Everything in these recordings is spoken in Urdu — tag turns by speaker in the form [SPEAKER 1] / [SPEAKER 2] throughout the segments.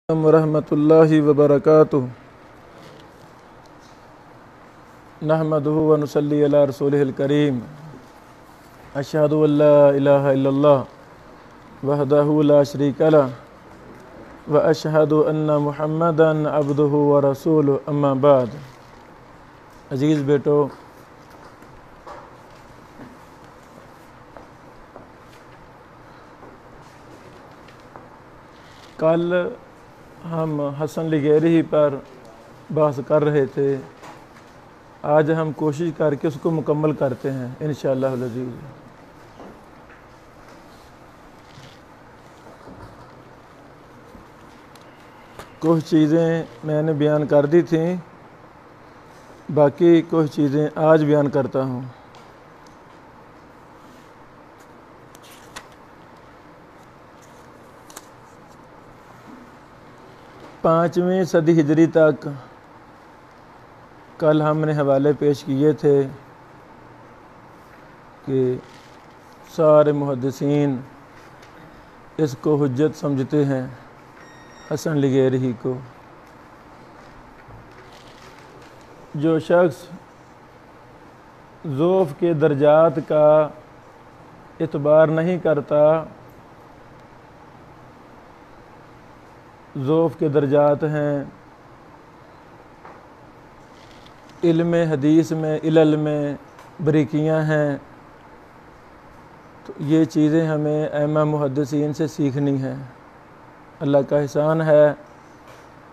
[SPEAKER 1] ورحمۃ اللہ وبرکاتہ نحمدہ ونصلی علی رسولہ الکریم اشہد ان لا الہ الا اللہ وحدہ لا شریک لہ واشہد ان محمدا عبدہ ورسولہ اما بعد۔ عزیز بیٹو، کل ہم حسن لغیری پر بحث کر رہے تھے، آج ہم کوشش کر کے اس کو مکمل کرتے ہیں انشاءاللہ العزیز۔ کچھ چیزیں میں نے بیان کر دی تھیں، باقی کچھ چیزیں آج بیان کرتا ہوں۔ پانچویں صدی ہجری تک کل ہم نے حوالے پیش کیے تھے کہ سارے محدثین اس کو حجت سمجھتے ہیں، حسن لغیری کو۔ جو شخص ضعف کے درجات کا اعتبار نہیں کرتا، ضعف کے درجات ہیں علم حدیث میں، علل میں بریکیاں ہیں، تو یہ چیزیں ہمیں ائمہ محدثین سے سیکھنی ہیں۔ اللہ کا احسان ہے،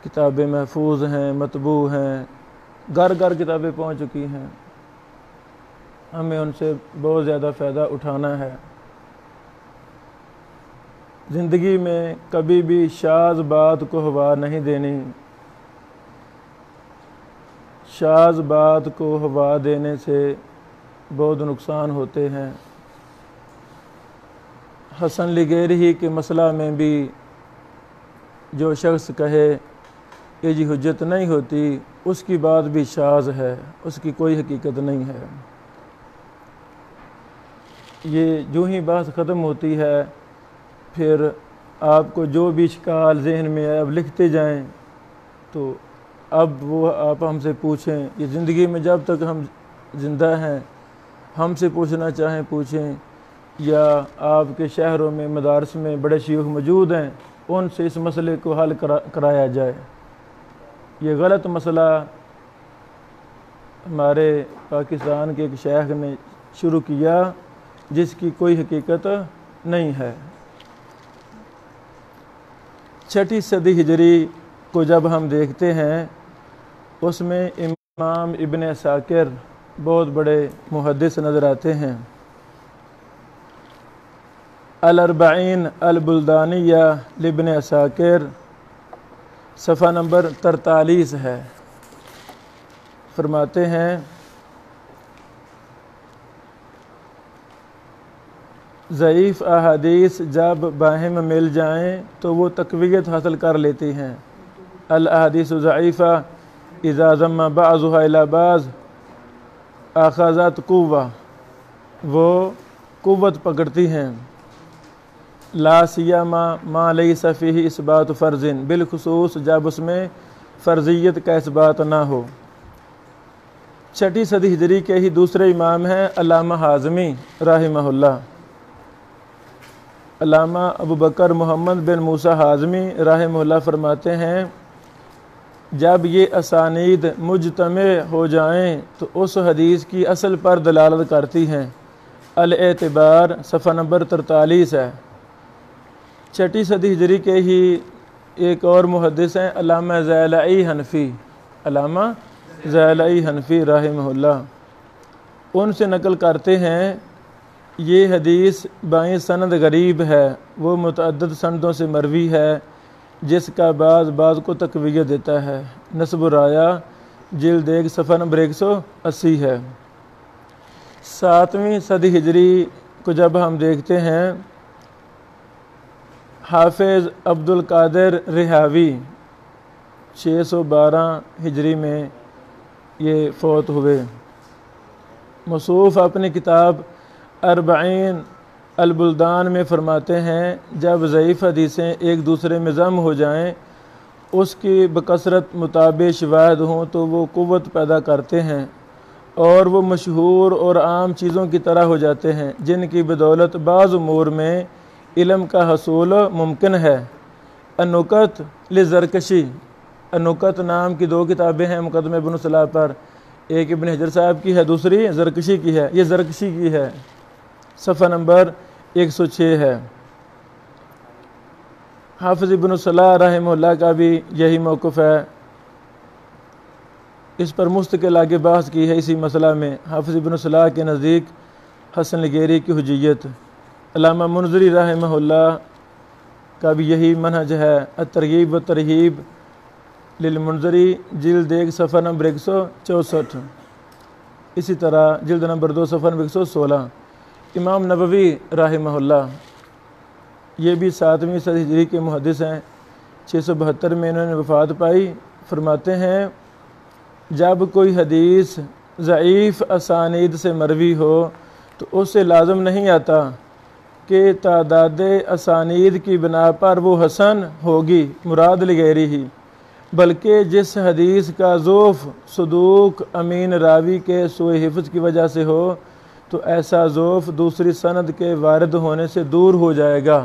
[SPEAKER 1] کتابیں محفوظ ہیں، مطبوع ہیں، گھر گھر کتابیں پہنچ چکی ہیں، ہمیں ان سے بہت زیادہ فائدہ اٹھانا ہے۔ زندگی میں کبھی بھی شاذ بات کو ہوا نہیں دینی، شاذ بات کو ہوا دینے سے بہت نقصان ہوتے ہیں۔ حسن لغیری کے مسئلہ میں بھی جو شخص کہے کہ جی حجت نہیں ہوتی، اس کی بات بھی شاذ ہے، اس کی کوئی حقیقت نہیں ہے۔ یہ جو ہی بات ختم ہوتی ہے، پھر آپ کو جو بھی اشکال ذہن میں ہے اب لکھتے جائیں، تو اب وہ آپ ہم سے پوچھیں، یہ زندگی میں جب تک ہم زندہ ہیں ہم سے پوچھنا چاہیں پوچھیں، یا آپ کے شہروں میں مدارس میں بڑے شیوخ موجود ہیں، ان سے اس مسئلے کو حل کرایا جائے۔ یہ غلط مسئلہ ہمارے پاکستان کے ایک شیخ نے شروع کیا، جس کی کوئی حقیقت نہیں ہے۔ چھٹی صدی ہجری کو جب ہم دیکھتے ہیں، اس میں امام ابن عساکر بہت بڑے محدث نظر آتے ہیں۔ الاربعین البلدانیہ لابن عساکر صفحہ نمبر 43 ہے۔ فرماتے ہیں، ضعیف احادیث جب باہم مل جائیں تو وہ تقویت حاصل کر لیتی ہیں۔ الاحادیث ضعیفہ اذا ضم بعضها الى بعض اخذت قوہ، وہ قوت پکڑتی ہیں۔ لا سیما ما لیس فیہ اثبات فرض، بالخصوص جب اس میں فرضیت کا اثبات نہ ہو۔ چھٹی صدی ہجری کے ہی دوسرے امام ہیں علامہ حازمی رحمہ اللہ۔ علامہ ابو بکر محمد بن موسیٰ حازمی رحمہ اللہ فرماتے ہیں، جب یہ اسانید مجتمع ہو جائیں تو اس حدیث کی اصل پر دلالت کرتی ہیں۔ الاعتبار صفحہ نمبر 43 ہے۔ چھٹی صدی ہجری کے ہی ایک اور محدث ہیں علامہ زیلعی حنفی، علامہ زیلعی حنفی رحمہ اللہ۔ ان سے نقل کرتے ہیں، یہ حدیث بائیں سند غریب ہے، وہ متعدد سندوں سے مروی ہے، جس کا بعض کو تقویت دیتا ہے۔ نصب الرایا جلد 1 صفحہ نمبر 180 ہے۔ ساتویں صدی ہجری کو جب ہم دیکھتے ہیں، حافظ عبد القادر رحاوی 612 ہجری میں یہ فوت ہوئے۔ موصوف اپنی کتاب اربعین البلدان میں فرماتے ہیں، جب ضعیف حدیثیں ایک دوسرے میں ضم ہو جائیں اس کی بکثرت مطابق شواہد ہوں تو وہ قوت پیدا کرتے ہیں اور وہ مشہور اور عام چیزوں کی طرح ہو جاتے ہیں جن کی بدولت بعض امور میں علم کا حصول ممکن ہے۔ النکت لزرکشی، النکت نام کی 2 کتابیں ہیں مقدمہ ابن صلاح پر، ایک ابن حجر صاحب کی ہے، دوسری زرکشی کی ہے۔ یہ زرکشی کی ہے، صفحہ نمبر 106 ہے۔ حافظ ابن صلاح رحمہ اللہ کا بھی یہی موقف ہے، اس پر مستقل آگے بحث کی ہے اسی مسئلہ میں۔ حافظ ابن صلاح کے نزدیک حسن لغیری کی حجیت، علامہ منذری رحمہ اللہ کا بھی یہی منہج ہے۔ الترغیب و ترہیب للمنذری جلد 1 صفحہ نمبر 164، اسی طرح جلد نمبر 2 صفحہ نمبر 116۔ امام نووی رحمہ اللہ یہ بھی 7ویں صدی ہجری کے محدث ہیں، 672 میں انہوں نے وفات پائی۔ فرماتے ہیں جب کوئی حدیث ضعیف اسانید سے مروی ہو تو اس سے لازم نہیں آتا کہ تعداد اسانید کی بنا پر وہ حسن ہوگی، مراد لغیری ہی، بلکہ جس حدیث کا ضعف صدوق امین راوی کے سوء حفظ کی وجہ سے ہو تو ایسا ضعف دوسری سند کے وارد ہونے سے دور ہو جائے گا،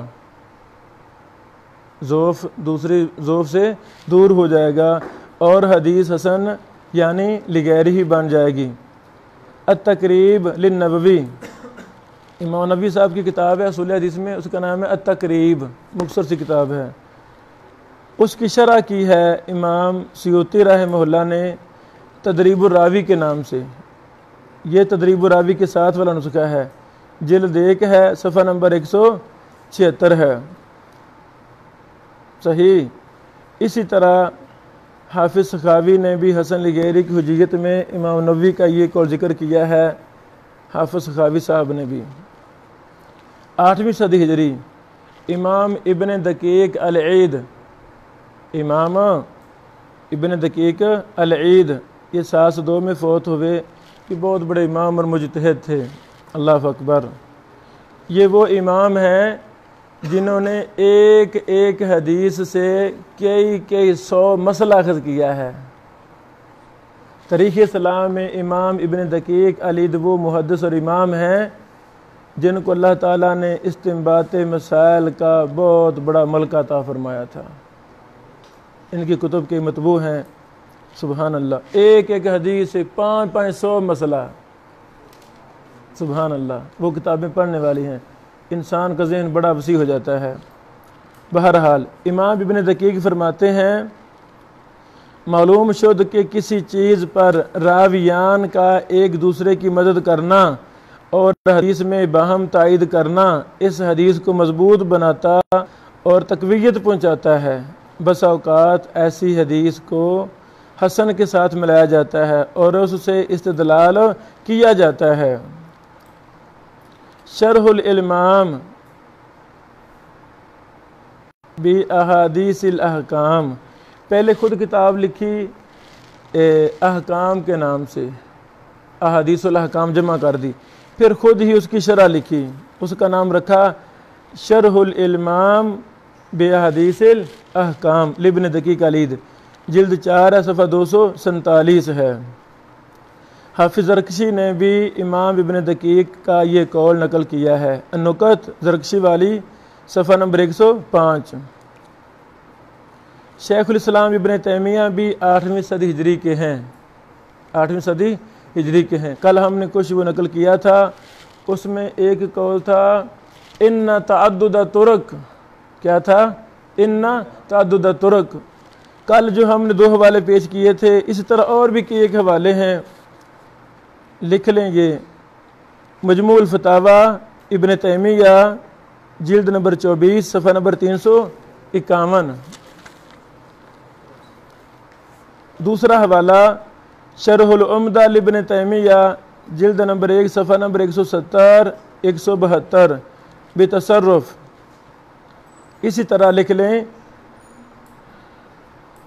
[SPEAKER 1] ضعف دوسری ضعف سے دور ہو جائے گا اور حدیث حسن یعنی لغیری ہی بن جائے گی۔ التقریب للنووی، امام نبوی صاحب کی کتاب ہے اصول حدیث میں، اس کا نام ہے التقریب، مختصر سی کتاب ہے۔ اس کی شرح کی ہے امام سیوطی رحمہ اللہ نے تدریب الراوی کے نام سے۔ یہ تدریب الراوی کے ساتھ والا نسخہ ہے، جلد 1 ہے، صفحہ نمبر 176 ہے۔ صحیح۔ اسی طرح حافظ سخاوی نے بھی حسن لغیری کی حجیت میں امام نووی کا یہ قول ذکر کیا ہے، حافظ سخاوی صاحب نے بھی۔ 8ویں صدی ہجری امام ابن دقیق العید، امام ابن دقیق العید یہ 702 میں فوت ہوئے، کہ بہت بڑے امام اور مجتہد تھے، اللہ اکبر۔ یہ وہ امام ہیں جنہوں نے ایک ایک حدیث سے کئی 100 مسئلہ اخذ کیا ہے۔ تاریخ اسلام میں امام ابن دقیق العید وہ محدث اور امام ہیں جن کو اللہ تعالیٰ نے استنباط مسائل کا بہت بڑا ملکہ عطا فرمایا تھا۔ ان کی کتب کے مطبوع ہیں، سبحان اللہ، ایک ایک حدیث سے 500 مسئلہ، سبحان اللہ۔ وہ کتابیں پڑھنے والی ہیں، انسان کا ذہن بڑا وسیع ہو جاتا ہے۔ بہرحال امام ابن دقیق فرماتے ہیں معلوم شد کہ کسی چیز پر راویان کا ایک دوسرے کی مدد کرنا اور حدیث میں باہم تائید کرنا اس حدیث کو مضبوط بناتا اور تقویت پہنچاتا ہے۔ بس اوقات ایسی حدیث کو حسن کے ساتھ ملایا جاتا ہے اور اس سے استدلال کیا جاتا ہے۔ شرح الالمام باحادیث الاحکام، پہلے خود کتاب لکھی احکام کے نام سے، احادیث الاحکام جمع کر دی، پھر خود ہی اس کی شرح لکھی، اس کا نام رکھا شرح الالمام باحادیث الاحکام لابن دقیق العید، جلد 4 ہے، صفحہ 247 ہے۔ حافظ زرکشی نے بھی امام ابن دقیق کا یہ قول نقل کیا ہے، النکت زرکشی والی، صفحہ نمبر 105۔ شیخ الاسلام ابن تیمیہ بھی 8ویں صدی ہجری کے ہیں، 8ویں صدی ہجری کے ہیں۔ کل ہم نے کچھ وہ نقل کیا تھا، اس میں ایک قول تھا ان تعدد طرق، کیا تھا؟ ان تعدد طرق۔ کل جو ہم نے 2 حوالے پیش کیے تھے، اسی طرح اور بھی ایک حوالے ہیں، لکھ لیں گے۔ مجموع الفتاوی ابن تیمیہ جلد نمبر 24 صفحہ نمبر 351۔ دوسرا حوالہ شرح العمدہ لابن تیمیہ جلد نمبر 1 صفحہ نمبر 170 172 بتصرف۔ اسی طرح لکھ لیں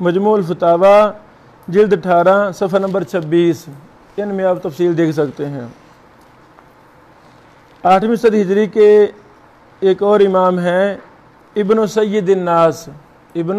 [SPEAKER 1] مجموع الفتاوی جلد 18 صفحہ نمبر 26، ان میں آپ تفصیل دیکھ سکتے ہیں۔ 8ویں صدی ہجری کے ایک اور امام ہیں ابن سید الناس، ابن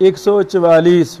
[SPEAKER 1] 144।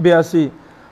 [SPEAKER 1] 82।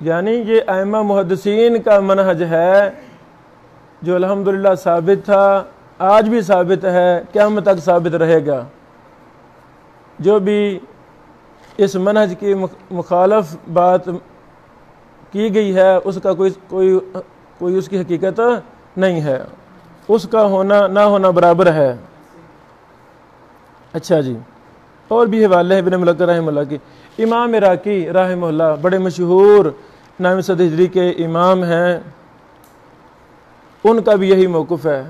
[SPEAKER 1] یعنی یہ ائمہ محدثین کا منہج ہے جو الحمدللہ ثابت تھا، آج بھی ثابت ہے، قیامت تک ثابت رہے گا۔ جو بھی اس منہج کی مخالف بات کی گئی ہے اس کا کوئی اس کی حقیقت نہیں ہے، اس کا ہونا نہ ہونا برابر ہے۔ اچھا جی، اور بھی حوالے ہیں ابن ملکہ رحمہ اللہ کی۔ امام عراقی رحمہ اللہ بڑے مشہور 9ویں صدی ہجری کے امام ہیں، ان کا بھی یہی موقف ہے۔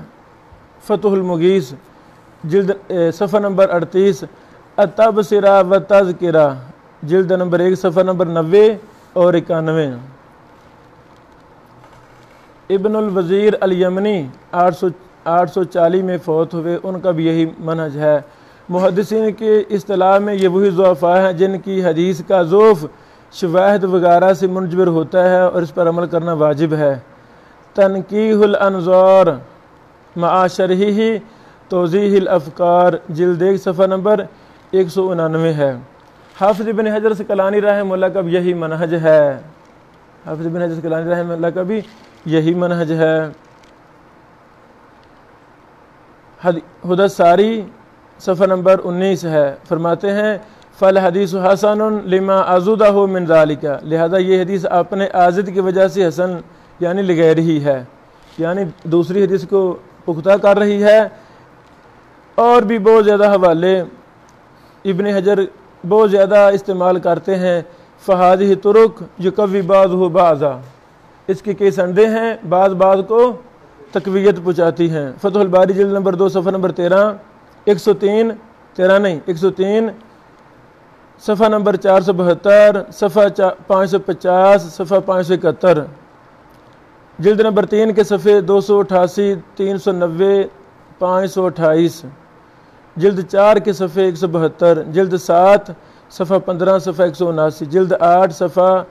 [SPEAKER 1] فتح المغیث جلد صفحہ نمبر 38، التبصرہ و تذکرہ جلد نمبر 1 صفحہ نمبر 90 اور 91۔ ابن الوزیر الیمنی 840 میں فوت ہوئے، ان کا بھی یہی منہج ہے۔ محدثین کی اصطلاح میں یہ وہی ضعفاء ہیں جن کی حدیث کا ضعف شواہد وغیرہ سے منجبر ہوتا ہے اور اس پر عمل کرنا واجب ہے۔ تنقیح الانظار مع شرحہ توضیح الافکار جلد 1 صفحہ نمبر 199 ہے۔ حافظ ابن حجر اسقلانی رحمہ اللہ کا بھی یہی منہج ہے، حافظ ابن حجر اسقلانی رحمہ اللہ کا بھی یہی منہج ہے۔ حدث الساری صفحہ نمبر 19 ہے، فرماتے ہیں فالحدیث حسن لما عضدہ من ذالک، لہذا یہ حدیث اپنے عاضد کی وجہ سے حسن یعنی لغیر ہی ہے، یعنی دوسری حدیث کو پختہ کر رہی ہے۔ اور بھی بہت زیادہ حوالے ابن حجر بہت زیادہ استعمال کرتے ہیں۔ فہذہ طرق یقوی بعضہ بعضا، اس کی کئی سندیں ہیں، بعض کو تقویت پہنچاتی ہیں۔ فتح الباری جلد نمبر 2 صفحہ نمبر 13، 103 صفحہ نمبر 472، صفحہ 550، صفحہ 571، جلد نمبر 3 کے صفحے 288، 390، 528، جلد 4 کے صفحے 172، جلد 7 صفحہ 15، صفحہ 179، جلد 8 صفحہ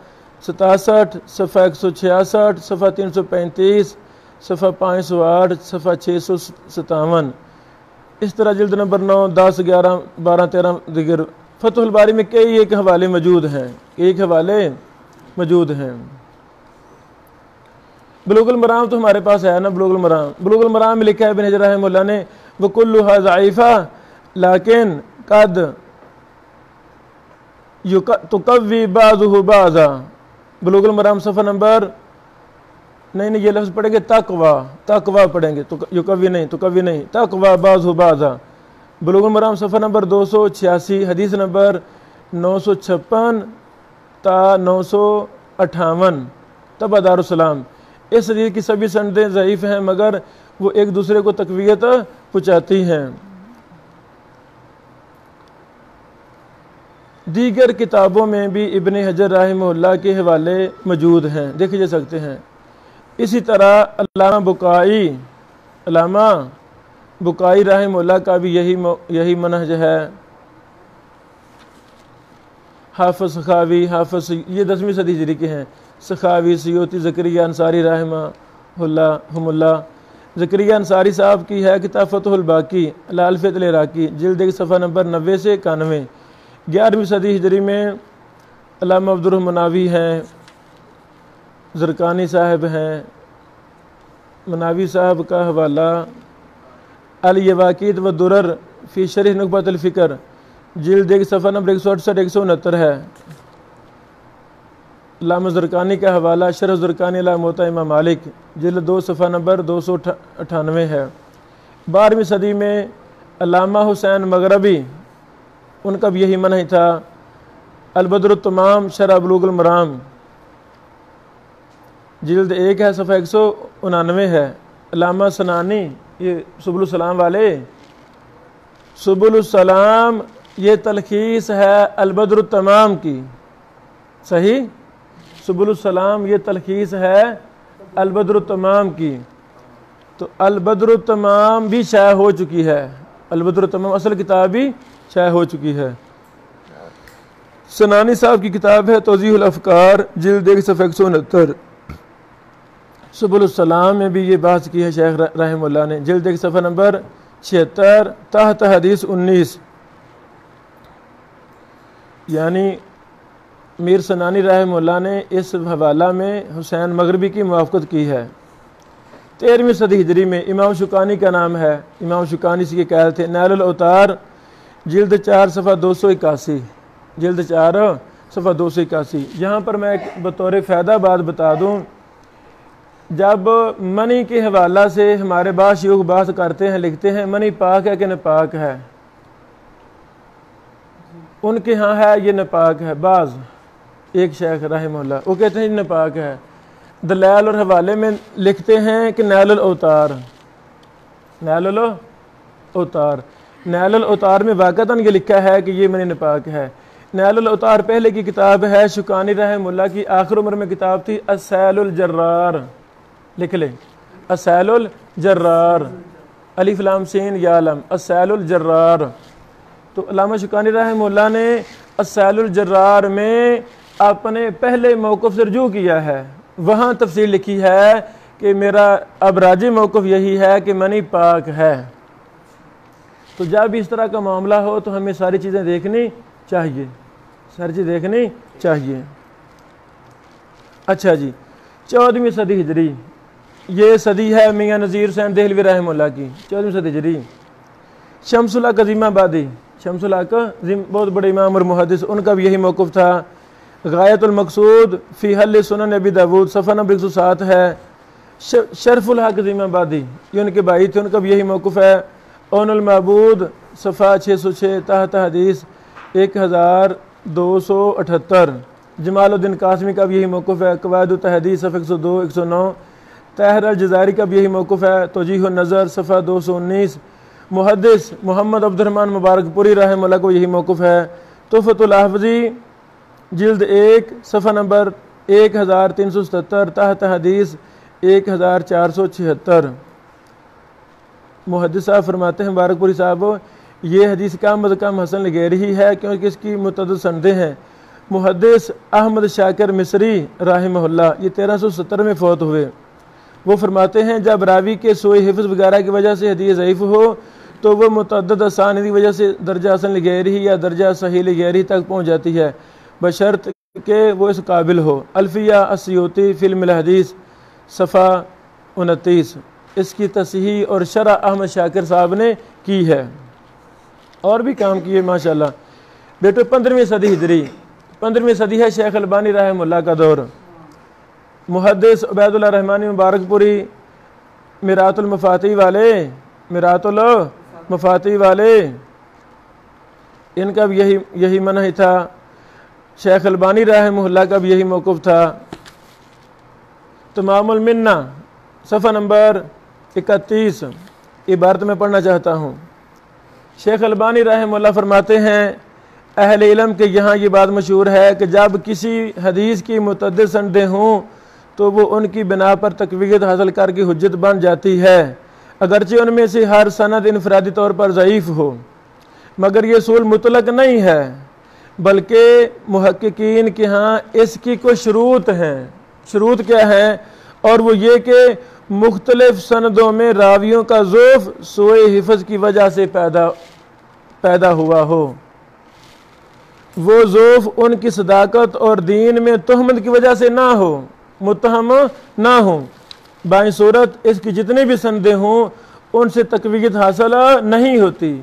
[SPEAKER 1] 67، صفحہ 166، صفحہ 335، صفحہ 508، صفحہ 657، اس طرح جلد نمبر 9، 10، 11، 12، 13 دیگر۔ فتح الباری میں کئی ایک حوالے موجود ہیں۔ بلوغ المرام تو ہمارے پاس ہے نا، بلوغ المرام میں لکھا ہے ابن حجر رحمہ اللہ نے وَكُلُّهَا ضَعِيفَةٌ لیکن قد تقوی بعضہ بعضا۔ بلوغ المرام صفحہ نمبر نہیں یہ لفظ پڑھیں گے تقوی پڑھیں گے، یقوی نہیں، تقوی بعضہ بعضا۔ بلوغ المرام صفحہ نمبر 286، حدیث نمبر 956 تا 958، تبع دارالسلام۔ اس حدیث کی سبھی سندیں ضعیف ہیں مگر وہ ایک دوسرے کو تقویت پہنچاتی ہیں۔ دیگر کتابوں میں بھی ابن حجر رحمہ اللہ کے حوالے موجود ہیں، دیکھے جا سکتے ہیں۔ اسی طرح علامہ بکائی رحمہ اللہ کا بھی یہی منہج ہے۔ حافظ سخاوی، یہ 10ویں صدی ہجری کے ہیں، سخاوی، سیوطی، زکریا انصاری رحمہ اللہ۔ زکریا انصاری صاحب کی ہے کتاب فتح الباقی الالفیۃ العراقی جلد 1 صفحہ نمبر 90 سے 91۔ 11ویں صدی ہجری میں علامہ عبد الرحمناوی ہیں، زرکانی صاحب ہیں۔ مناوی صاحب کا حوالہ الیواقیت و درر فی شرح نخبۃ الفکر جلد 1 صفحہ نمبر 168 169 ہے۔ علامہ زرکانی کا حوالہ شرح زرکانی علی موطا امام مالک جلد 2 صفحہ نمبر 298 ہے۔ 12ویں صدی میں علامہ حسین مغربی، ان کا بھی یہی منہج تھا۔ البدر التمام شرح بلوغ المرام جلد 1 ہے، صفحہ 199 ہے۔ علامہ سنانی، یہ سبل السلام والے، سبل السلام یہ تلخیص ہے البدر التمام کی، صحیح؟ سبل السلام یہ تلخیص ہے البدر التمام کی، تو البدر التمام بھی شائع ہو چکی ہے، البدر التمام اصل کتاب بھی شائع ہو چکی ہے۔ سنانی صاحب کی کتاب ہے توضیح الافکار جلد 1 صفحہ 169۔ سبل السلام میں بھی یہ بحث کی ہے شیخ رحمہ اللہ نے، جلد 1 صفحہ نمبر 76 تحت حدیث 19، یعنی میر سنانی رحمہ اللہ نے اس حوالہ میں حسین مغربی کی موافقت کی ہے۔ 13ویں صدی ہجری میں امام شوکانی کا نام ہے، امام شوکانی سے یہ قائل تھے، نیل الاوتار جلد 4 صفحہ 281، جلد 4 صفحہ 281۔ یہاں پر میں ایک بطور فائدہ بات بتا دوں، جب منی کے حوالہ سے ہمارے بعض شیوخ بات کرتے ہیں، لکھتے ہیں منی پاک ہے کہ ناپاک ہے، ان کے ہاں ہے یہ ناپاک ہے، بعض ایک شیخ رحمہ اللہ وہ کہتے ہیں ناپاک ہے، دلائل اور حوالے میں لکھتے ہیں کہ نیل الاوتار، نیل الاوتار، نیل الاوتار میں واقعتاً یہ لکھا ہے کہ یہ منی ناپاک ہے۔ نیل الاوتار پہلے کی کتاب ہے، شوکانی رحمہ اللہ کی آخر عمر میں کتاب تھی السیل الجرار، لکھ لیں السیل الجرار، الف لام سین یا لم، السیل الجرار۔ تو علامہ شوکانی رحمہ اللہ نے السیل الجرار میں اپنے پہلے موقف سے رجوع کیا ہے، وہاں تفصیل لکھی ہے کہ میرا اب راجی موقف یہی ہے کہ منی پاک ہے۔ تو جب اس طرح کا معاملہ ہو تو ہمیں ساری چیزیں دیکھنی چاہیے، ساری چیز دیکھنی چاہیے۔ اچھا جی، 14ویں صدی ہجری، یہ صدی ہے میاں نذیر حسین دہلوی رحمہ اللہ کی، 14ویں صدی ہجری۔ شمس الحق عظیم آبادی، شمس الحق بہت بڑے امام اور محدث، ان کا بھی یہی موقف تھا۔ غایت المقصود فی حل سنن ابی داود صفحہ نمبر 107 ہے۔ شرف الحق عظیم آبادی، یہ ان کے بھائی تھے، ان کا بھی یہی موقف ہے۔ اون المعبود صفحہ 606 تحت حدیث 1278۔ جمال الدین قاسمی کا بھی یہی موقف ہے۔ قواعد التحدیث صفحہ 102 109۔ طاہر الجزائری کا بھی یہی موقف ہے۔ توجیہ النظر صفحہ 219۔ محدث محمد عبد الرحمن مبارک پوری رحمہ اللہ کو یہی موقف ہے۔ تحفۃ الحافظی جلد 1 صفحہ نمبر 1377 تحت حدیث 1476۔ محدث صاحب فرماتے ہیں مبارک پوری صاحب، یہ حدیث کم از کم حسن لغیر ہی ہے کیونکہ اس کی متعدد سندیں ہیں۔ محدث احمد شاکر مصری رحمہ اللہ یہ 1370 میں فوت ہوئے، وہ فرماتے ہیں جب راوی کے سوء حفظ وغیرہ کی وجہ سے حدیث ضعیف ہو تو وہ متعدد اسانید کی وجہ سے درجہ حسن لغیر ہی یا درجہ صحیح لغیر ہی تک پہنچ جاتی ہے، بشرط کہ وہ اس قابل ہو۔ الفیہ السیوطی فی علم الحدیث صفحہ 29، اس کی تصحیح اور شرح احمد شاکر صاحب نے کی ہے، اور بھی کام کیے ماشاءاللہ۔ بیٹو 15ویں صدی ہجری، 15ویں صدی ہے شیخ البانی رحمہ اللہ کا دور۔ محدث عبید اللہ رحمانی مبارک پوری میرات المفاتیح والے، میرات المفاتیح والے، ان کا بھی یہی منہج تھا۔ شیخ البانی رحمہ اللہ کا بھی یہی موقف تھا۔ تمام المنہ صفحہ نمبر 31 عبارت میں پڑھنا چاہتا ہوں۔ شیخ البانی رحمہ اللہ فرماتے ہیں اہل علم کے یہاں یہ بات مشہور ہے کہ جب کسی حدیث کی متعدد سندیں ہوں تو وہ ان کی بنا پر تقویت حاصل کر کے حجت بن جاتی ہے، اگرچہ ان میں سے ہر سند انفرادی طور پر ضعیف ہو، مگر یہ اصول مطلق نہیں ہے بلکہ محققین کے ہاں اس کی کچھ شروط ہیں۔ شروط کیا ہیں؟ اور وہ یہ کہ مختلف سندوں میں راویوں کا ضعف سوء حفظ کی وجہ سے پیدا ہوا ہو، وہ ضعف ان کی صداقت اور دین میں تہمت کی وجہ سے نہ ہو، متہم نہ ہوں، بائیں صورت اس کی جتنی بھی سندیں ہوں ان سے تقویت حاصل نہیں ہوتی۔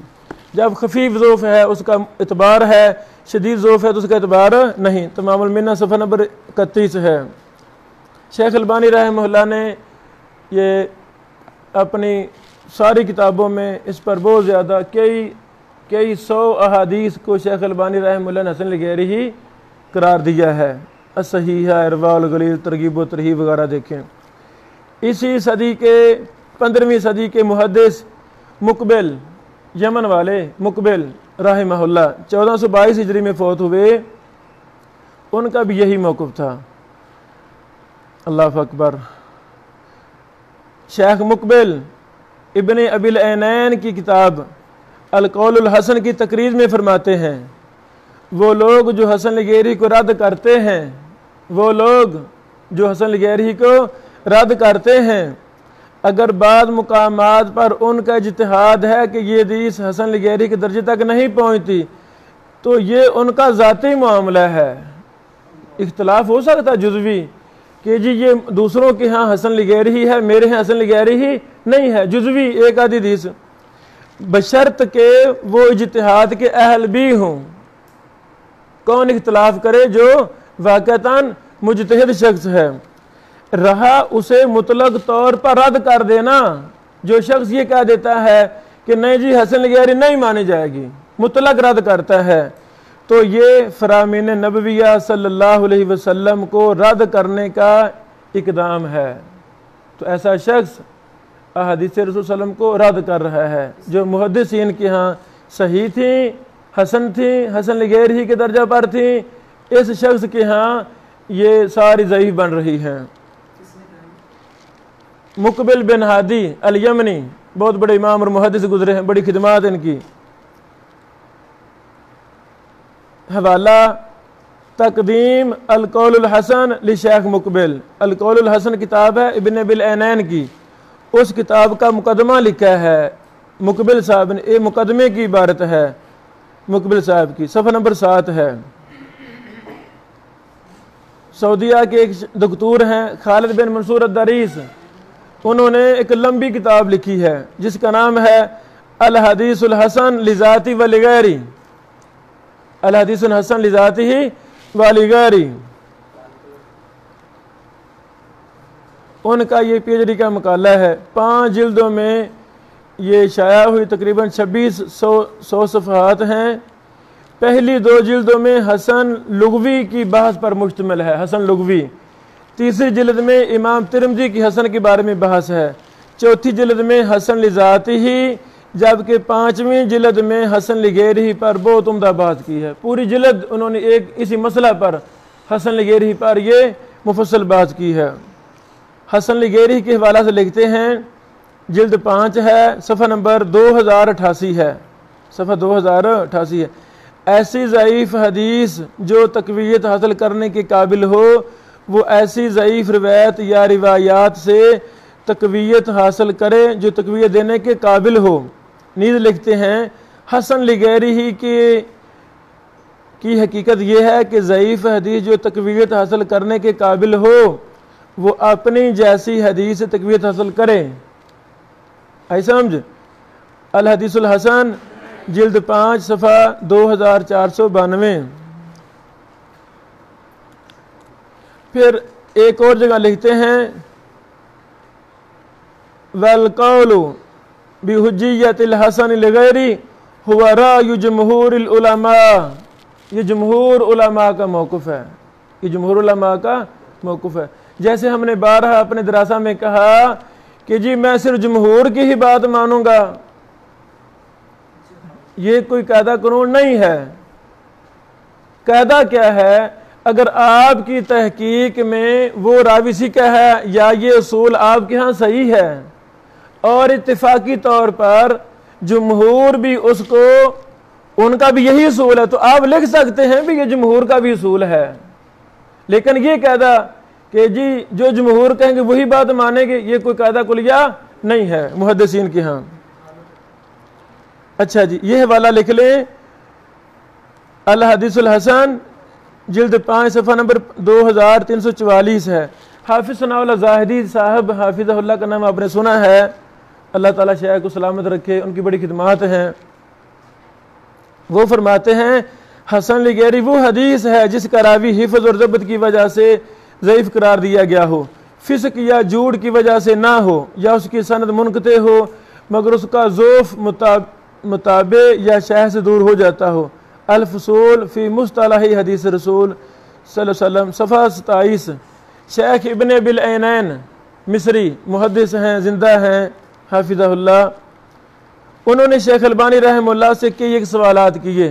[SPEAKER 1] جب خفیف ضعف ہے اس کا اعتبار ہے، شدید ضعف ہے تو اس کا اعتبار نہیں۔ تمام المنہ صفحہ نمبر 31 ہے۔ شیخ البانی رحمہ اللہ نے یہ اپنی ساری کتابوں میں اس پر بہت زیادہ کئی 100 احادیث کو شیخ البانی رحمہ اللہ نے حسن لغیر ہی قرار دیا ہے۔ الصحیحہ، ارواء الغلیل، ترغیب و ترہیب وغیرہ دیکھیں۔ اسی صدی کے 15ویں صدی کے محدث مقبل، یمن والے مقبل رحمہ اللہ 1422 ہجری میں فوت ہوئے، ان کا بھی یہی موقف تھا۔ اللہ اکبر۔ شیخ مقبل ابن ابی العینین کی کتاب القول الحسن کی تقریر میں فرماتے ہیں وہ لوگ جو حسن لغیری کو رد کرتے ہیں، وہ لوگ جو حسن لغیری کو رد کرتے ہیں، اگر بعض مقامات پر ان کا اجتہاد ہے کہ یہ حدیث حسن لغیری کے درجے تک نہیں پہنچتی تو یہ ان کا ذاتی معاملہ ہے، اختلاف ہو سکتا ہے جزوی کہ جی یہ دوسروں کے ہاں حسن لغیری ہے، میرے ہاں حسن لغیری ہی نہیں ہے، جزوی ایک آدھی حدیث، بشرط کہ وہ اجتہاد کے اہل بھی ہوں۔ کون اختلاف کرے؟ جو واقعتاً مجتہد شخص ہے۔ رہا اسے مطلق طور پر رد کر دینا، جو شخص یہ کہہ دیتا ہے کہ نہیں جی حسن لغیری نہیں مانی جائے گی، مطلق رد کرتا ہے، تو یہ فرامین نبویہ صلی اللہ علیہ وسلم کو رد کرنے کا اقدام ہے۔ تو ایسا شخص احادیث رسول صلی اللہ علیہ وسلم کو رد کر رہا ہے، جو محدثین کے ہاں صحیح تھیں، حسن تھیں، حسن لغیری کے درجہ پر تھیں، اس شخص کے ہاں یہ ساری ضعیف بن رہی ہیں۔ مقبل بن ہادی الیمنی بہت بڑے امام اور محدث گزرے ہیں، بڑی خدمات ان کی۔ حوالہ تقدیم القول الحسن لشیخ مقبل، القول الحسن کتاب ہے ابن ابی العینین کی، اس کتاب کا مقدمہ لکھا ہے مقبل صاحب نے، یہ مقدمے کی عبارت ہے مقبل صاحب کی، صفحہ نمبر 7 ہے۔ سعودیہ کے ایک دکتور ہیں خالد بن منصور الدریس، انہوں نے ایک لمبی کتاب لکھی ہے جس کا نام ہے الحدیث الحسن لذاتی و لغیری، الحدیث الحسن لذاتی و لغیری۔ ان کا یہ پی ایچ ڈی کا مقالہ ہے، 5 جلدوں میں یہ شائع ہوئی، تقریباً 2600 صفحات ہیں۔ پہلی 2 جلدوں میں حسن لغوی کی بحث پر مشتمل ہے، حسن لغوی۔ تیسری جلد میں امام ترمذی کی حسن کے بارے میں بحث ہے، چوتھی جلد میں حسن لذاتی ہی، جبکہ 5ویں جلد میں حسن لغیری پر بہت عمدہ بحث کی ہے۔ پوری جلد انہوں نے ایک اسی مسئلہ پر، حسن لغیری پر یہ مفصل بحث کی ہے۔ حسن لغیری کے حوالہ سے لکھتے ہیں، جلد 5 ہے، صفحہ نمبر 2088 ہے، صفحہ 2088 ہے۔ ایسی ضعیف حدیث جو تقویت حاصل کرنے کے قابل ہو، وہ ایسی ضعیف روایت یا روایات سے تقویت حاصل کرے جو تقویت دینے کے قابل ہو۔ نیز لکھتے ہیں حسن لغیری ہی کی حقیقت یہ ہے کہ ضعیف حدیث جو تقویت حاصل کرنے کے قابل ہو وہ اپنی جیسی حدیث سے تقویت حاصل کرے۔ ایسا سمجھ؟ الحدیث الحسن جلد 5 صفحہ 2492۔ پھر ایک اور جگہ لکھتے ہیں وَالْقَوْلُ بِحُجِّيَّةِ الْحَسَنِ لِغَيْرِ هُوَ رَأْيُ جُمْهُورِ الْعُلَمَاءِ، یہ جمہور علماء کا موقف ہے، یہ جمہور علماء کا موقف ہے۔ جیسے ہم نے بارہا اپنے دراسہ میں کہا کہ جی میں صرف جمہور کی ہی بات مانوں گا، یہ کوئی قاعدہ قانون نہیں ہے۔ قاعدہ کیا ہے؟ اگر آپ کی تحقیق میں وہ راوی ثقہ ہے یا یہ اصول آپ کے ہاں صحیح ہے اور اتفاقی طور پر جمہور بھی اس کو، ان کا بھی یہی اصول ہے، تو آپ لکھ سکتے ہیں بھی یہ جمہور کا بھی اصول ہے۔ لیکن یہ قاعدہ کہ جی جو جمہور کہیں گے وہی بات مانیں گے، یہ کوئی قاعدہ کلیہ نہیں ہے محدثین کے ہاں۔ اچھا جی، یہ حوالہ لکھ لیں، الحدیث الحسن جلد 5 صفحہ نمبر 2344 ہے۔ حافظ ثناء اللہ زاہدی صاحب حافظہ اللہ کا نام آپ نے سنا ہے، اللہ تعالیٰ شیخ کو سلامت رکھے، ان کی بڑی خدمات ہیں۔ وہ فرماتے ہیں حسن لغیری وہ حدیث ہے جس کا راوی حفظ اور ضبط کی وجہ سے ضعیف قرار دیا گیا ہو، فسق یا جھوٹ کی وجہ سے نہ ہو، یا اس کی سند منقطع ہو مگر اس کا ضعف متابع یا شہ سے دور ہو جاتا ہو۔ الفصول فی مصطلح حدیث رسول صلی اللہ علیہ وسلم، صفحہ 27۔ شیخ ابن ابی العینین مصری محدث ہیں، زندہ ہیں حافظہ اللہ، انہوں نے شیخ البانی رحمہ اللہ سے کئی ایک سوالات کیے۔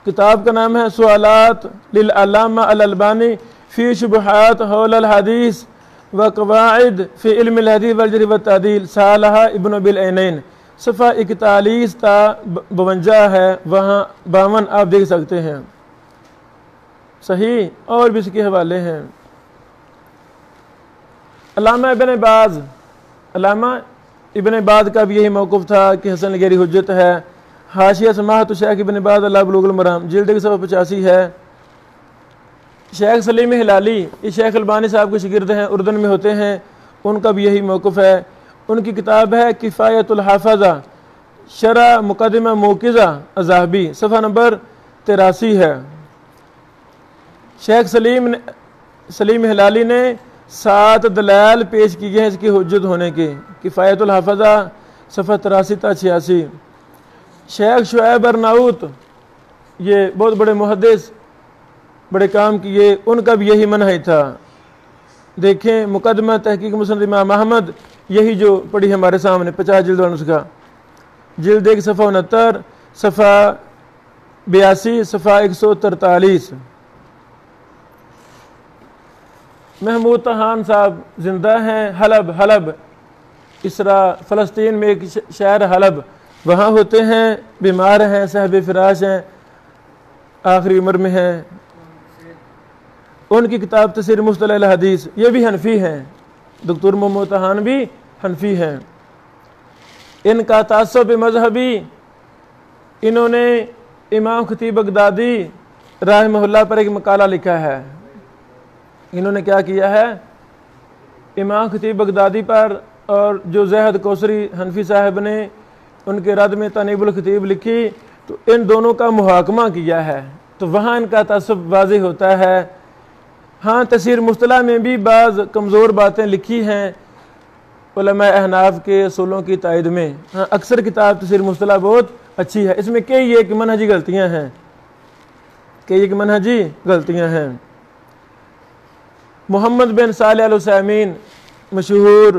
[SPEAKER 1] کتاب کا نام ہے سوالات للعلامہ الالبانی فی شبہات حول الحدیث و قواعد فی علم الحدیث والجرح والتعدیل، سالہ ابن ابی العینین، صفحہ 41 تا 52 ہے، وہاں 52 آپ دیکھ سکتے ہیں، صحیح، اور بھی اس کے حوالے ہیں۔ علامہ ابن باز کا بھی یہی موقف تھا کہ حسن لغیری حجت ہے۔ حاشیہ سماحت شیخ ابن باز اللہ بلوغ المرام جلد 185 ہے۔ شیخ سلیم ہلالی یہ شیخ البانی صاحب کے شاگرد ہیں، اردن میں ہوتے ہیں، ان کا بھی یہی موقف ہے۔ ان کی کتاب ہے کفایت الحافظہ شرح مقدمہ موقظہ اذہبی، صفحہ نمبر 83 ہے۔ شیخ سلیم ہلالی نے 7 دلائل پیش کیے ہیں اس کی حجت ہونے کے، کفایت الحافظہ صفحہ 83 تا 86۔ شیخ شعیب ارناؤت یہ بہت بڑے محدث، بڑے کام کیے، ان کا بھی یہی منہج تھا۔ دیکھیں مقدمہ تحقیق مسند امام احمد، یہی جو پڑھی ہمارے سامنے 50 جلد والا نسخہ، جلد 1 صفحہ 69، صفحہ 82، صفحہ 143۔ محمود طحان صاحب زندہ ہیں، حلب اسرا فلسطین میں ایک شہر حلب، وہاں ہوتے ہیں، بیمار ہیں، صاحب فراش ہیں، آخری عمر میں ہیں۔ ان کی کتاب تفسیر مصطلح الحدیث، یہ بھی حنفی ہیں، دکتور محمود طحان بھی حنفی ہیں۔ ان کا تعصب مذہبی، انہوں نے امام خطیب بغدادی رحمہ اللہ پر ایک مقالہ لکھا ہے۔ انہوں نے کیا کیا ہے، امام خطیب بغدادی پر، اور جو زاہد کوثری حنفی صاحب نے ان کے رد میں تنیب الخطیب لکھی، تو ان دونوں کا محاکمہ کیا ہے، تو وہاں ان کا تعصب واضح ہوتا ہے۔ ہاں تفسیر مصطلح میں بھی بعض کمزور باتیں لکھی ہیں علماء احناف کے اصولوں کی تائید میں، ہاں اکثر کتاب تفسیر مصطلح بہت اچھی ہے، اس میں کئی ایک منہجی غلطیاں ہیں۔ محمد بن صالح العثیمین مشہور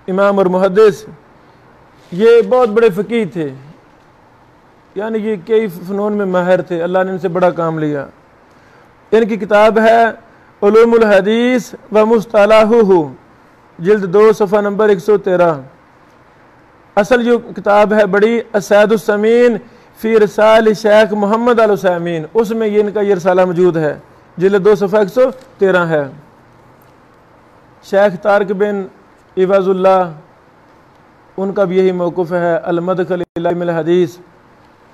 [SPEAKER 1] امام اور محدث، یہ بہت بڑے فقیہ تھے، یعنی یہ کئی فنون میں ماہر تھے، اللہ نے ان سے بڑا کام لیا۔ ان کی کتاب ہے علوم الحدیث و مصطلحہ، جلد 2 صفحہ نمبر 113۔ اصل جو کتاب ہے بڑی السید السمین فی رسال شیخ محمد العثیمین، اس میں یہ ان کا یہ رسالہ موجود ہے، جلد 2 صفحہ 113 ہے۔ شیخ طارق بن عوض اللہ، ان کا بھی یہی موقف ہے، المدخل الی علم الحدیث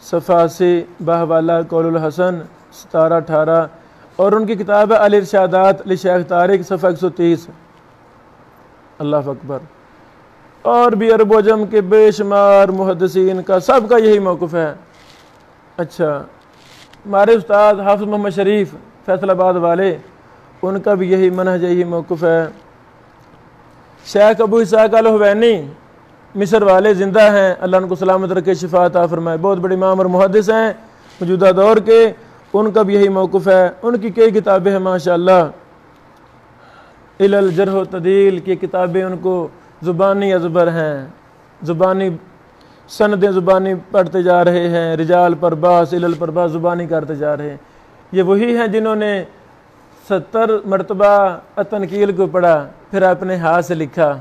[SPEAKER 1] صفحہ 80، باہوالا قول الحسن 17-18، اور ان کی کتاب ہے الارشادات لشیخ طارق صفحہ 130۔ اللہ اکبر۔ اور بھی عرب و عجم کے بے شمار محدثین کا سب کا یہی موقف ہے۔ اچھا، ہمارے استاد حافظ محمد شریف فیصل آباد والے، ان کا بھی یہی منہج، یہی موقف ہے۔ شیخ ابو اسحاق الحوینی مصر والے زندہ ہیں، اللہ ان کو سلامت رکھے، شفا عطا فرمائے، بہت بڑے امام اور محدث ہیں موجودہ دور کے، ان کا بھی یہی موقف ہے۔ ان کی کئی کتابیں ہیں ماشاءاللہ، علل جرح و تعدیل کی کتابیں ان کو زبانی ازبر ہیں، زبانی سندیں زبانی پڑھتے جا رہے ہیں، رجال پر باس، علل پر باس زبانی کرتے جا رہے ہیں۔ یہ وہی ہیں جنہوں نے 70 مرتبہ التنقیل کو پڑھا، پھر اپنے ہاتھ سے لکھا۔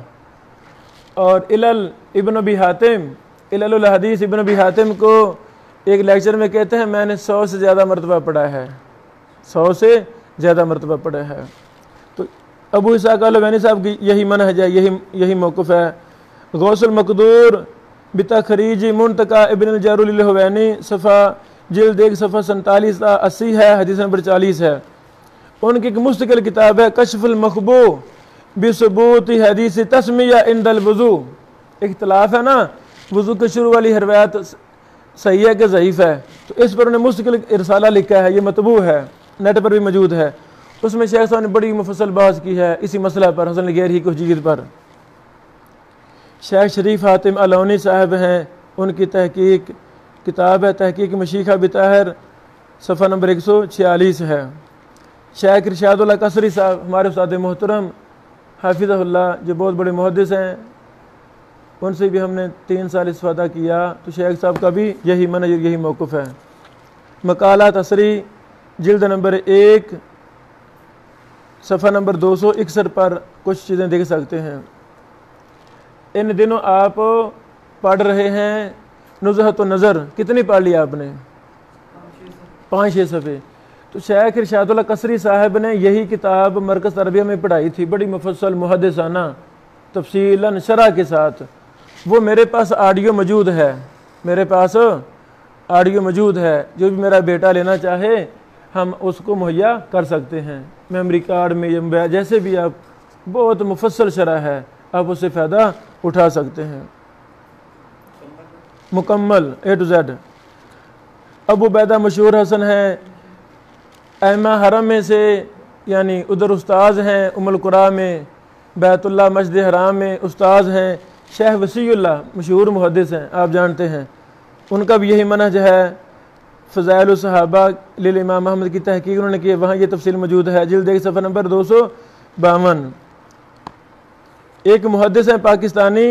[SPEAKER 1] اور علل ابن ابی حاتم، علل الحدیث ابن ابی حاتم کو ایک لیکچر میں کہتے ہیں میں نے 100 سے زیادہ مرتبہ پڑھا ہے، 100 سے زیادہ مرتبہ پڑھا ہے۔ تو ابو اسحاق الحوینی صاحب کی یہی منہج ہے، یہی موقف ہے۔ غوث المقدور بتخریج منتقى ابن الجارول الحوینی صفحہ جلد 1 صفحہ 47 تا 80 ہے، حدیث نمبر 40 ہے۔ ان کی ایک مستقل کتاب ہے کشف المخبو بثبوت حدیث تسمیہ عند الوضو۔ اختلاف ہے نا، وضو کے شروع والی روایت صحیح ہے کہ ضعیف ہے، تو اس پر انہوں نے مستقل رسالہ لکھا ہے، یہ مطبوع ہے، نیٹ پر بھی موجود ہے۔ اس میں شیخ صاحب نے بڑی مفصل بحث کی ہے اسی مسئلہ پر، حسن غیر ہی کو جید پر۔ شیخ شریف حاتم علونی صاحب ہیں، ان کی تحقیق کتاب ہے تحقیق مشیخہ بطاہر صفحہ نمبر 146 ہے۔ شیخ ارشاد اللہ قصری صاحب ہمارے استاد محترم حافظہ اللہ، جو بہت بڑے محدث ہیں، ان سے بھی ہم نے 3 سال استفادہ کیا، تو شیخ صاحب کا بھی یہی منہج، یہی موقف ہے۔ مقالہ تصریح جلد نمبر 1 صفحہ نمبر 261 پر کچھ چیزیں دیکھ سکتے ہیں۔ ان دنوں آپ پڑھ رہے ہیں نزہۃ النظر، کتنی پڑھ لی آپ نے؟ 5-6 صفحے۔ تو شیخ ارشاد اللہ قصری صاحب نے یہی کتاب مرکز تربیہ میں پڑھائی تھی، بڑی مفصل محدثانہ تفصیلاً شرح کے ساتھ۔ وہ میرے پاس آڈیو موجود ہے، میرے پاس آڈیو موجود ہے، جو بھی میرا بیٹا لینا چاہے ہم اس کو مہیا کر سکتے ہیں، میموری کارڈ میں یا جیسے بھی آپ، بہت مفصل شرح ہے، آپ اس سے فائدہ اٹھا سکتے ہیں۔ مکمل A to Z۔ ابو عبیدہ مشہور حسن ہے، ائمہ حرم میں سے، یعنی ادھر استاذ ہیں، ام القریٰ میں، بیت اللہ مسجد حرام میں استاذ ہیں۔ شیخ وسیع اللہ مشہور محدث ہیں، آپ جانتے ہیں، ان کا بھی یہی منہج ہے۔ فضائل الصحابہ للامام احمد کی تحقیق انہوں نے کی، وہاں یہ تفصیل موجود ہے، جلد 1 صفحہ نمبر 252۔ ایک محدث ہیں پاکستانی،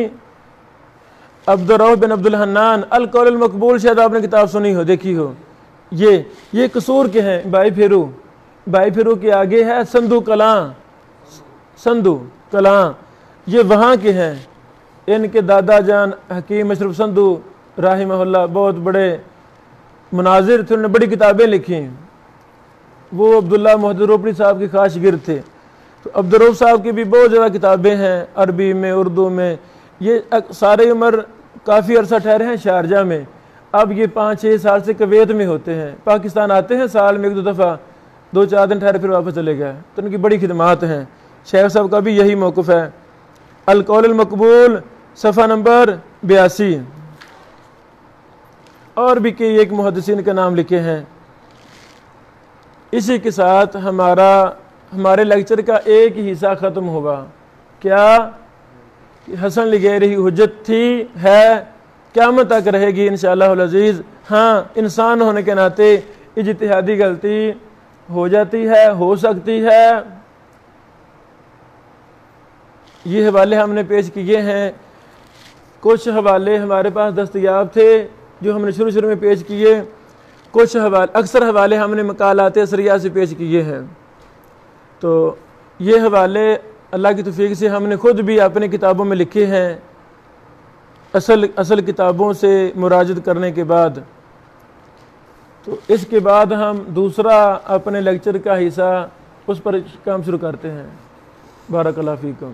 [SPEAKER 1] عبدالرؤف بن عبد الحنان، القول المقبول، شاید آپ نے کتاب سنی ہو، دیکھی ہو۔ یہ قصور کے ہیں، بائی پھیرو کے آگے ہے سندو کلاں، یہ وہاں کے ہیں۔ ان کے دادا جان حکیم اشرف سندو رحمہ اللہ بہت بڑے مناظر تھے، انہوں نے بڑی کتابیں لکھی، وہ عبداللہ محدث روپڑی صاحب کے خاص شاگرد تھے۔ تو عبدالرؤف صاحب کی بھی بہت زیادہ کتابیں ہیں، عربی میں، اردو میں۔ یہ سارے عمر کافی عرصہ ٹھہرے ہیں شارجہ میں، اب یہ 5-6 سال سے کویت میں ہوتے ہیں، پاکستان آتے ہیں سال میں 1-2 دفعہ، 2-4 دن ٹھہرے پھر واپس چلے گئے، تو ان کی بڑی خدمات ہیں۔ شیخ صاحب کا بھی یہی موقف ہے۔ القول المقبول صفحہ نمبر 82۔ اور بھی کئی ایک محدثین کا نام لکھے ہیں۔ اسی کے ساتھ ہمارے لیکچر کا ایک ہی حصہ ختم ہوگا۔ کیا؟ حسن لغیری حجت تھی، ہے، قیامت تک رہے گی انشاءاللہ العزیز۔ ہاں، انسان ہونے کے ناطے اجتہادی غلطی ہو جاتی ہے، ہو سکتی ہے۔ یہ حوالے ہم نے پیش کیے ہیں، کچھ حوالے ہمارے پاس دستیاب تھے جو ہم نے شروع میں پیش کیے، کچھ حوالے، اکثر حوالے ہم نے مقالات اثریہ سے پیش کیے ہیں۔ تو یہ حوالے اللہ کی توفیق سے ہم نے خود بھی اپنی کتابوں میں لکھے ہیں، اصل کتابوں سے مراجعت کرنے کے بعد۔ تو اس کے بعد ہم دوسرا اپنے لیکچر کا حصہ اس پر کام شروع کرتے ہیں۔ بارک اللہ فیکم۔